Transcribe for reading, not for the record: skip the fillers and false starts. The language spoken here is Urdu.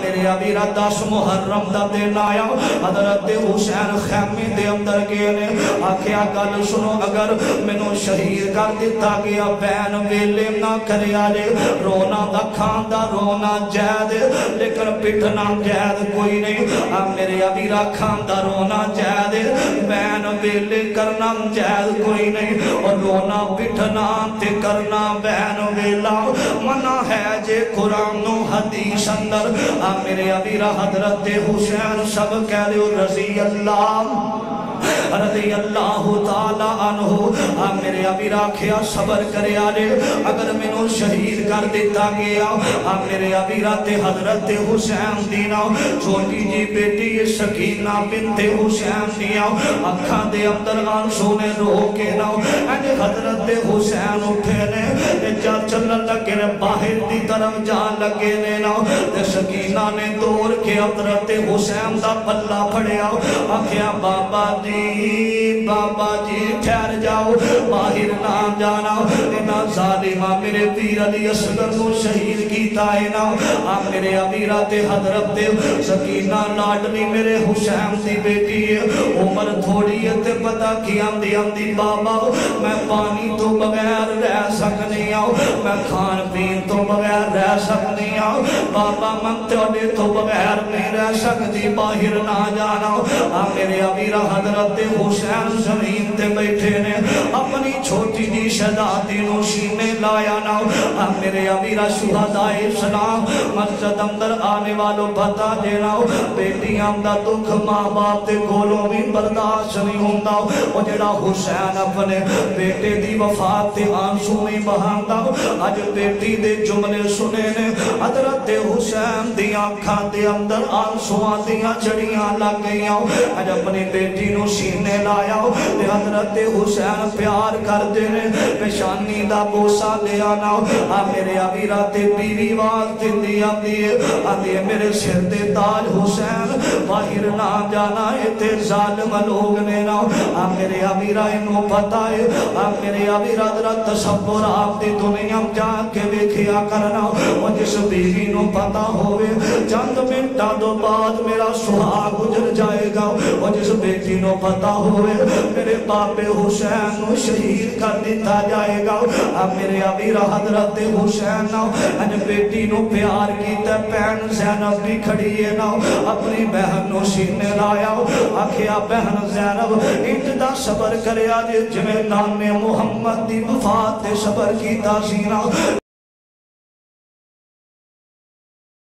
میرے ابیرہ 10 محرم دا دن آیا حضرت حسین خیمے دے اندر گئے نے آکھیا گل سنو اگر مینوں شہید کر دیتا گیا بین ویلے نہ کرے آجے رونا دا کھاندا رونا جائد لیکن پٹھنا جائد کوئی نہیں میرے ابیرہ کھاندا رونا جائد بین ویلے کرنا جائد کوئی نہیں اور رونا پٹھنا تے کرنا بین ویلا منع ہے جے قرآن و حدیث اندر میرے ابیرہ حضرت حسین سب کہہ لے رضی اللہ تعالیٰ عنہ میرے ابیرہ کھیا صبر کرے آلے اگر منو شہید کر دیتا گیا میرے ابیرہ تے حضرت حسین دینا چھوٹی جی بیٹی سکینہ بنت حسین دیا اکھاں دے اندر آنسو نے رو کے نا حضرت حسین اٹھے نے چلن لگے نے باہر دی طرف جان لگے نے نا سکینہ نے دور کے حضرت حسین دا پلہ پھڑیا آکھیا بابا جی ٹھہر جاؤ باہر نہ جانا اینا ظالمہ میرے پیر علی اصغر کو شہید کیتا ہے نا میرے ابیرہ تے حضرت سکینہ لاڈلی میرے حسین دی بیٹی ہے عمر تھوڑی ہے تے پتہ کی آندی بابا میں پانی تو بغیر رہ سکنی آؤ میں کھان پین تو بغیر رہ سکنی آؤ بابا من تیوڑے تو بغیر نہیں رہ سکتی باہر نہ جانا میرے ابیرہ حضرت حسین زمین تے بیٹھے نے اپنی چھوٹی جی شہزادی نو سینے لایا نا میرے ابیرہ شہدائے اسلام مسجد اندر آنے والوں بتا دینا بیٹی آمدہ دکھ ماں باپ تے گولوں بھی برداشت نہیں ہوندہ وہ جڑا حسین اپنے بیٹے دی وفات تے آنسو نہیں بہاندہ آج بیٹی دے جملے سنے نے حضرت حسین دی آنکھاں دے اندر آنسوان دیاں چڑیاں لگ گئیاں آج اپنی بیٹی نو سینے لایا حضرت حسین پیار کر دینے پیشانی دا بوسا لے آنا میرے ابیرہ تے بیوی واز دلی آدھے میرے سر تے تاج حسین باہر نہ جانا تے ظالم لوگ نے نا میرے ابیرہ انہوں پتا ہے میرے ابیرہ حضرت تصور آپ دی دنیا جا کے بیکھیا کرنا اور جس بیوی نو پتا ہوئے چند منٹا دو بعد میرا سہاگ گزر جائے گا اور جس بیٹی نو پتا ہوئے میرے باپ حسین نو شہید کر دیتا جائے گا میرے ابیرہ حضرت حسین ان بیٹی نو پیار کیتا پین زینب بھی کھڑی ہے نا اپنی بہن نو سینے لایا آکھیا بہن زینب انتدہ صبر کرے آجے جمیں نام محمد دی وفات صبر کیتا سینا